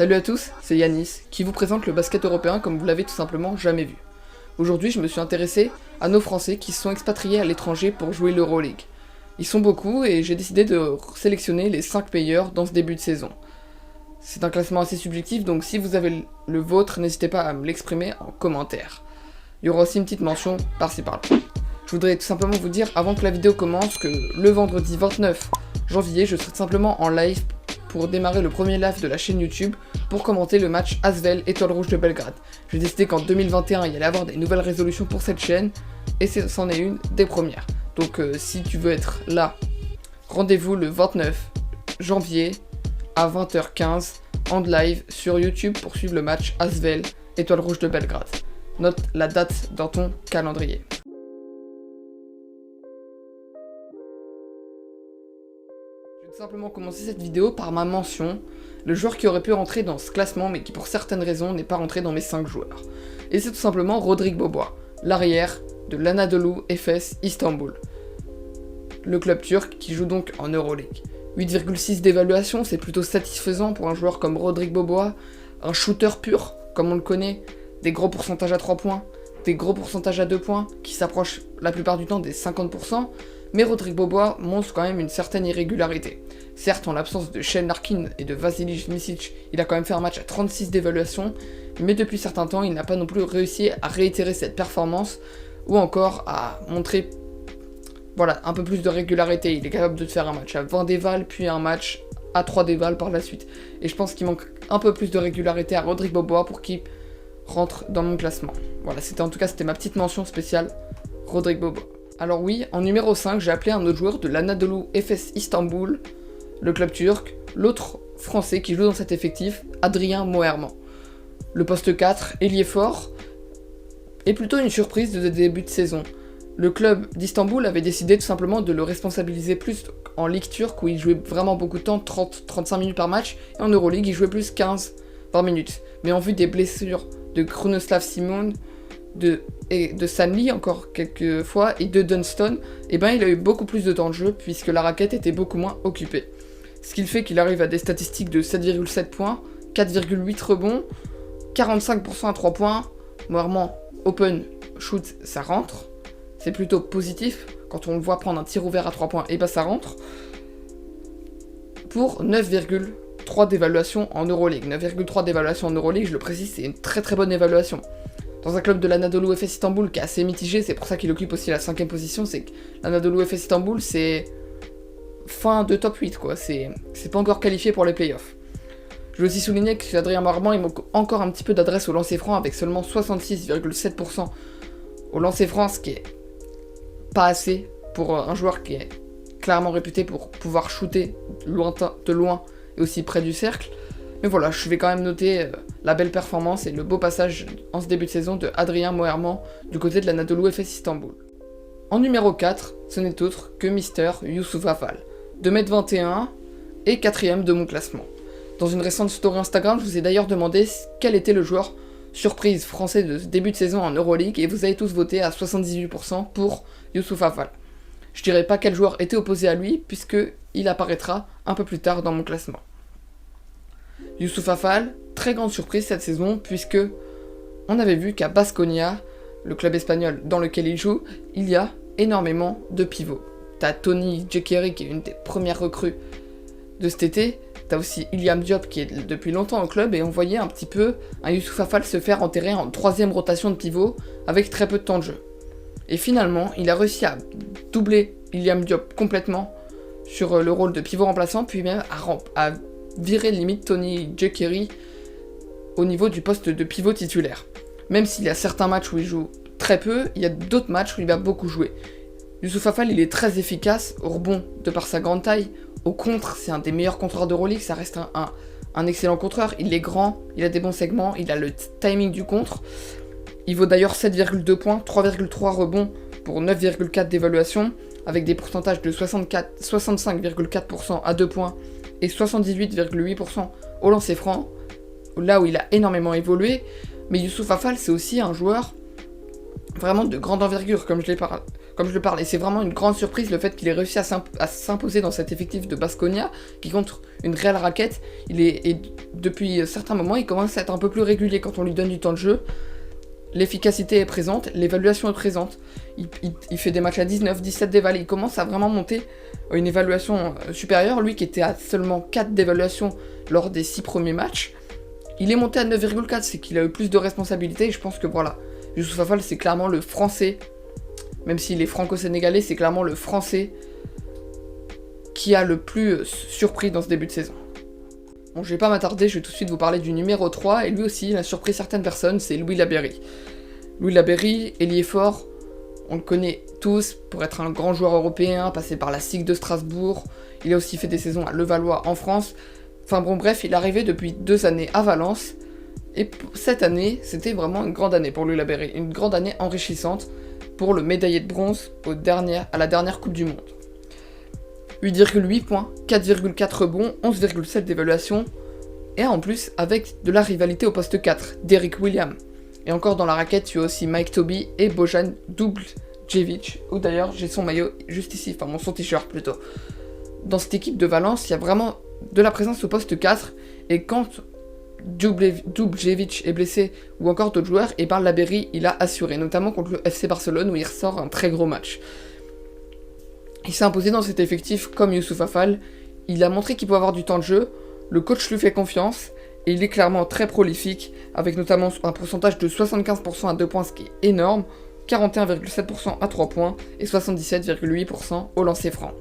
Salut à tous, c'est Yanis, qui vous présente le basket européen comme vous l'avez tout simplement jamais vu. Aujourd'hui, je me suis intéressé à nos Français qui se sont expatriés à l'étranger pour jouer l'Euroleague. Ils sont beaucoup et j'ai décidé de sélectionner les 5 meilleurs dans ce début de saison. C'est un classement assez subjectif, donc si vous avez le vôtre, n'hésitez pas à me l'exprimer en commentaire. Il y aura aussi une petite mention par-ci par-là. Je voudrais tout simplement vous dire, avant que la vidéo commence, que le vendredi 29 janvier, je serai tout simplement en live pour démarrer le premier live de la chaîne YouTube pour commenter le match Asvel Étoile Rouge de Belgrade. J'ai décidé qu'en 2021, il y allait avoir des nouvelles résolutions pour cette chaîne, et c'en est une des premières. Donc si tu veux être là, rendez-vous le 29 janvier à 20h15 en live sur YouTube pour suivre le match Asvel Étoile Rouge de Belgrade. Note la date dans ton calendrier. Je vais tout simplement commencer cette vidéo par ma mention, le joueur qui aurait pu rentrer dans ce classement mais qui pour certaines raisons n'est pas rentré dans mes 5 joueurs. Et c'est tout simplement Rodrigue Bobois, l'arrière de l'Anadolu Efes Istanbul, le club turc qui joue donc en Euroleague. 8,6 d'évaluation, c'est plutôt satisfaisant pour un joueur comme Rodrigue Bobois, un shooter pur, comme on le connaît, des gros pourcentages à 3 points, des gros pourcentages à 2 points, qui s'approchent la plupart du temps des 50%, mais Rodrigue Bobois montre quand même une certaine irrégularité. Certes, en l'absence de Shane Larkin et de Vasilij Micic, il a quand même fait un match à 36 d'évaluation, mais depuis certains temps, il n'a pas non plus réussi à réitérer cette performance, ou encore à montrer un peu plus de régularité. Il est capable de faire un match à 20 déval, puis un match à 3 déval par la suite. Et je pense qu'il manque un peu plus de régularité à Rodrigue Bobois pour qu'il rentre dans mon classement. Voilà, c'était ma petite mention spéciale, Rodrigue Bobois. Alors oui, en numéro 5, j'ai appelé un autre joueur de l'Anadolu Efes Istanbul, le club turc, l'autre français qui joue dans cet effectif, Adrien Moerman. Le poste 4, ailier fort, est plutôt une surprise de début de saison. Le club d'Istanbul avait décidé tout simplement de le responsabiliser plus en Ligue turque où il jouait vraiment beaucoup de temps, 30-35 minutes par match, et en Euroleague il jouait plus 15-20 minutes. Mais en vue des blessures de Krunoslav Simon, de Stanley encore quelques fois, et de Dunston, il a eu beaucoup plus de temps de jeu puisque la raquette était beaucoup moins occupée. Ce qui fait qu'il arrive à des statistiques de 7,7 points, 4,8 rebonds, 45% à 3 points, Moerman open shoot ça rentre, c'est plutôt positif, quand on le voit prendre un tir ouvert à 3 points, ça rentre, pour 9,3 d'évaluation en Euroleague. 9,3 d'évaluation en Euroleague, je le précise, c'est une très très bonne évaluation. Dans un club de l'Anadolu Efes Istanbul qui est assez mitigé, c'est pour ça qu'il occupe aussi la 5ème position, c'est que l'Anadolu Efes Istanbul c'est fin de top 8 quoi, c'est pas encore qualifié pour les playoffs. Je veux aussi souligner que Adrien Moerman il manque encore un petit peu d'adresse au lancer franc avec seulement 66,7% au lancer franc, ce qui est pas assez pour un joueur qui est clairement réputé pour pouvoir shooter de loin et aussi près du cercle. Mais voilà, je vais quand même noter la belle performance et le beau passage en ce début de saison de Adrien Moerman du côté de l'Anadolu Efes Istanbul. En numéro 4, ce n'est autre que Mister Youssouf Afal, 2m21 et 4ème de mon classement. Dans une récente story Instagram, je vous ai d'ailleurs demandé quel était le joueur surprise français de ce début de saison en Euroleague et vous avez tous voté à 78% pour Youssouf Afal. Je dirais pas quel joueur était opposé à lui puisque il apparaîtra un peu plus tard dans mon classement. Youssouf Afal, très grande surprise cette saison puisque on avait vu qu'à Baskonia, le club espagnol dans lequel il joue, il y a énormément de pivots. T'as Tony Djekeri qui est une des premières recrues de cet été, t'as aussi Iliam Diop qui est depuis longtemps au club et on voyait un petit peu un Youssouf Afal se faire enterrer en 3ème rotation de pivot avec très peu de temps de jeu. Et finalement, il a réussi à doubler Iliam Diop complètement sur le rôle de pivot remplaçant, puis même à virer limite Tony Djekeri au niveau du poste de pivot titulaire. Même s'il y a certains matchs où il joue très peu, il y a d'autres matchs où il va beaucoup jouer. Youssouf Afal, il est très efficace au rebond de par sa grande taille. Au contre, c'est un des meilleurs contreurs d'Euroleague, ça reste un excellent contreur. Il est grand, il a des bons segments, il a le timing du contre. Il vaut d'ailleurs 7,2 points, 3,3 rebonds pour 9,4 d'évaluation, avec des pourcentages de 65,4% à 2 points et 78,8% au lancer franc, là où il a énormément évolué. Mais Youssouf Afal, c'est aussi un joueur vraiment de grande envergure, comme comme je le parle. Et c'est vraiment une grande surprise le fait qu'il ait réussi à s'imposer dans cet effectif de Baskonia, qui contre une réelle raquette. Et depuis certains moments, il commence à être un peu plus régulier quand on lui donne du temps de jeu. L'efficacité est présente, l'évaluation est présente. Il fait des matchs à 19, 17 d'éval, il commence à vraiment monter une évaluation supérieure. Lui qui était à seulement 4 d'évaluation lors des 6 premiers matchs, il est monté à 9,4, c'est qu'il a eu plus de responsabilités. Et je pense que voilà, Youssouf Afal, c'est clairement le français, même s'il est franco-sénégalais, c'est clairement le français qui a le plus surpris dans ce début de saison. Bon, je vais pas m'attarder, je vais tout de suite vous parler du numéro 3, et lui aussi, il a surpris certaines personnes, c'est Louis Labeyrie. Louis Labeyrie, ailier fort, on le connaît tous pour être un grand joueur européen, passé par la SIG de Strasbourg, il a aussi fait des saisons à Levallois en France, enfin bon bref, il est arrivé depuis 2 années à Valence, et cette année, c'était vraiment une grande année pour Louis Labeyrie, une grande année enrichissante pour le médaillé de bronze à la dernière Coupe du Monde. 8,8 points, 4,4 rebonds, 11,7 d'évaluation, et en plus avec de la rivalité au poste 4, Derrick Williams. Et encore dans la raquette, tu as aussi Mike Tobey et Bojan Dubjevic, où d'ailleurs j'ai son maillot juste ici, enfin son t-shirt plutôt. Dans cette équipe de Valence, il y a vraiment de la présence au poste 4, et quand Dubjevic est blessé, ou encore d'autres joueurs, et par Labeyrie, il a assuré, notamment contre le FC Barcelone, où il ressort un très gros match. Il s'est imposé dans cet effectif comme Youssouf Afal, il a montré qu'il pouvait avoir du temps de jeu, le coach lui fait confiance, et il est clairement très prolifique, avec notamment un pourcentage de 75% à 2 points, ce qui est énorme, 41,7% à 3 points, et 77,8% au lancer franc.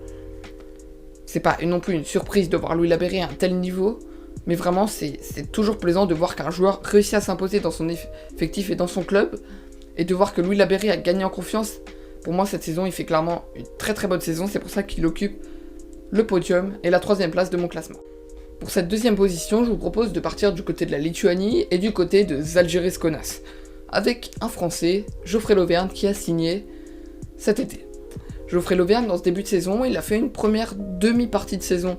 C'est pas non plus une surprise de voir Louis Labeyrie à un tel niveau, mais vraiment c'est toujours plaisant de voir qu'un joueur réussit à s'imposer dans son effectif et dans son club, et de voir que Louis Labeyrie a gagné en confiance. Pour moi, cette saison, il fait clairement une très très bonne saison, c'est pour ça qu'il occupe le podium et la 3ème place de mon classement. Pour cette 2ème position, je vous propose de partir du côté de la Lituanie et du côté de Žalgiris Kaunas, avec un Français, Geoffrey Lauvergne, qui a signé cet été. Geoffrey Lauvergne, dans ce début de saison, il a fait une première demi-partie de saison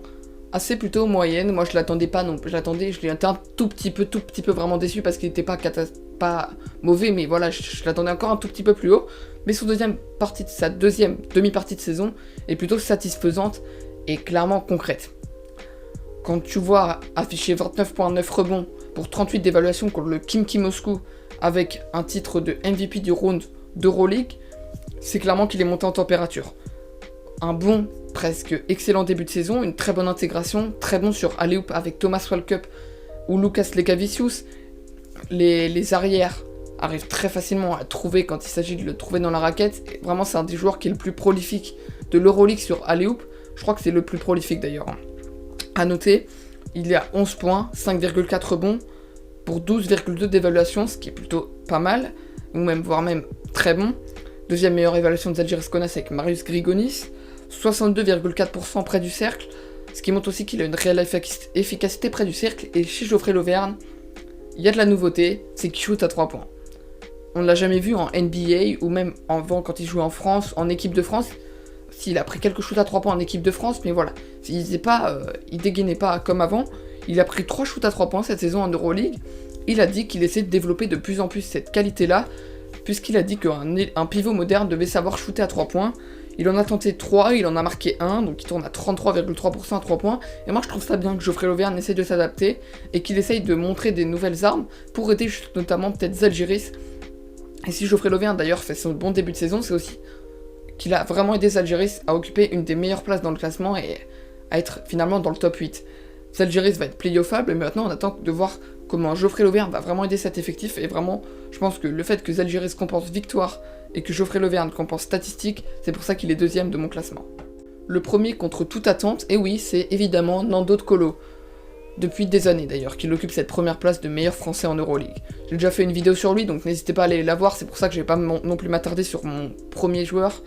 assez plutôt moyenne. Moi, je l'attendais pas non plus, je l'ai été un tout petit peu vraiment déçu parce qu'il n'était pas mauvais, mais voilà, je l'attendais encore un tout petit peu plus haut. Mais sa deuxième demi-partie de saison est plutôt satisfaisante et clairement concrète. Quand tu vois afficher 29,9 rebonds pour 38 d'évaluation contre le Khimki Moscou avec un titre de MVP du round d'Euroleague, c'est clairement qu'il est monté en température. Un bon, presque excellent début de saison, une très bonne intégration, très bon sur alley-oop avec Thomas Walkup ou Lucas Lekavicius. Les arrières arrivent très facilement à trouver quand il s'agit de le trouver dans la raquette. Et vraiment, c'est un des joueurs qui est le plus prolifique de l'Euroleague sur alley-oop. Je crois que c'est le plus prolifique d'ailleurs. A noter, il est à 11 points, 5,4 rebonds pour 12,2 d'évaluation, ce qui est plutôt pas mal, ou même voire même très bon. Deuxième meilleure évaluation de Žalgiris Kaunas avec Marius Grigonis, 62,4% près du cercle, ce qui montre aussi qu'il a une réelle efficacité près du cercle. Et chez Geoffrey Lauvergne, il y a de la nouveauté, c'est qu'il shoot à 3 points. On ne l'a jamais vu en NBA ou même avant quand il jouait en France, en équipe de France. S'il a pris quelques shoots à 3 points en équipe de France, mais voilà, il dégainait pas comme avant. Il a pris 3 shoots à 3 points cette saison en Euroleague. Il a dit qu'il essaie de développer de plus en plus cette qualité-là, puisqu'il a dit qu'un pivot moderne devait savoir shooter à 3 points. Il en a tenté 3, il en a marqué 1, donc il tourne à 33,3% à 3 points. Et moi je trouve ça bien que Geoffrey Lauvergne essaie de s'adapter et qu'il essaye de montrer des nouvelles armes pour aider notamment peut-être Žalgiris. Et si Geoffrey Lauvergne d'ailleurs fait son bon début de saison, c'est aussi qu'il a vraiment aidé Žalgiris à occuper une des meilleures places dans le classement et à être finalement dans le top 8. Žalgiris va être playoffable, mais maintenant on attend de voir comment Geoffrey Lauvergne va vraiment aider cet effectif. Et vraiment, je pense que le fait que Žalgiris compense victoire et que Geoffrey Lauvergne compense statistique, c'est pour ça qu'il est 2ème de mon classement. Le premier contre toute attente, et oui, c'est évidemment Nando De Colo. Depuis des années d'ailleurs, qu'il occupe cette première place de meilleur français en Euroleague. J'ai déjà fait une vidéo sur lui, donc n'hésitez pas à aller la voir, c'est pour ça que je vais pas non plus m'attarder sur mon premier joueur.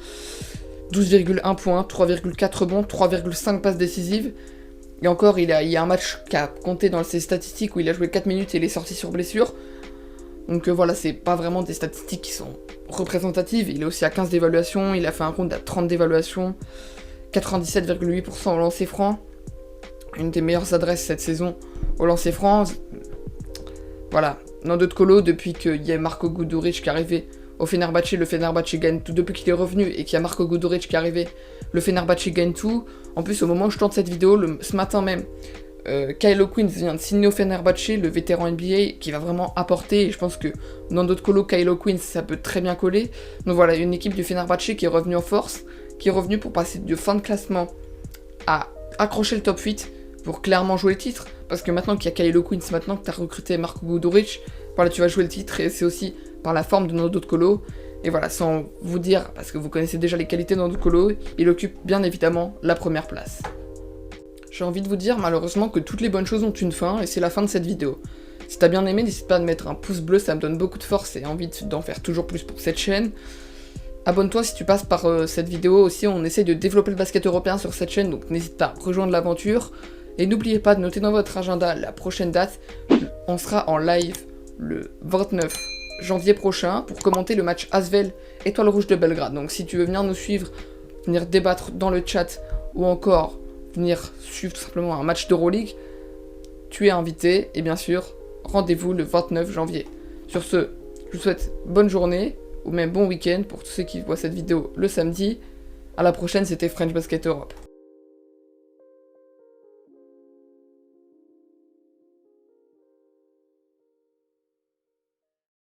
12,1 points, 3,4 rebonds, 3,5 passes décisives. Et encore, il y a un match qui a compté dans ses statistiques où il a joué 4 minutes et il est sorti sur blessure. Donc voilà, c'est pas vraiment des statistiques qui sont représentatives. Il est aussi à 15 d'évaluation, il a fait un round à 30 d'évaluation, 97,8% au lancer franc. Une des meilleures adresses cette saison au lancer franc. Voilà, Nando De Colo, depuis qu'il y a Marko Guduric qui est arrivé au Fenerbahçe, le Fenerbahçe gagne tout depuis qu'il est revenu et qu'il y a Marko Guduric qui est arrivé, le Fenerbahçe gagne tout. En plus, au moment où je tourne cette vidéo, ce matin même, Kylo Quinn vient de signer au Fenerbahçe, le vétéran NBA, qui va vraiment apporter, et je pense que dans d'autres colos, Kylo Quinn, ça peut très bien coller. Donc voilà, une équipe du Fenerbahçe qui est revenue en force, qui est revenue pour passer de fin de classement à accrocher le top 8, pour clairement jouer le titre, parce que maintenant qu'il y a Kylo Quinn, c'est maintenant que tu as recruté Marko Guduric, voilà, tu vas jouer le titre, et c'est aussi par la forme de nos autres colos. Et voilà, sans vous dire, parce que vous connaissez déjà les qualités de nos autres colos, il occupe bien évidemment la première place. J'ai envie de vous dire malheureusement que toutes les bonnes choses ont une fin, et c'est la fin de cette vidéo. Si t'as bien aimé, n'hésite pas à me mettre un pouce bleu, ça me donne beaucoup de force et envie d'en faire toujours plus pour cette chaîne. Abonne-toi si tu passes par cette vidéo aussi, on essaie de développer le basket européen sur cette chaîne, donc n'hésite pas à rejoindre l'aventure. Et n'oubliez pas de noter dans votre agenda la prochaine date, on sera en live le 29 janvier prochain pour commenter le match Asvel Étoile Rouge de Belgrade. Donc si tu veux venir nous suivre, venir débattre dans le chat ou encore venir suivre tout simplement un match d'Euroleague, tu es invité et bien sûr, rendez-vous le 29 janvier. Sur ce, je vous souhaite bonne journée ou même bon week-end pour tous ceux qui voient cette vidéo le samedi. À la prochaine, c'était French Basket Europe.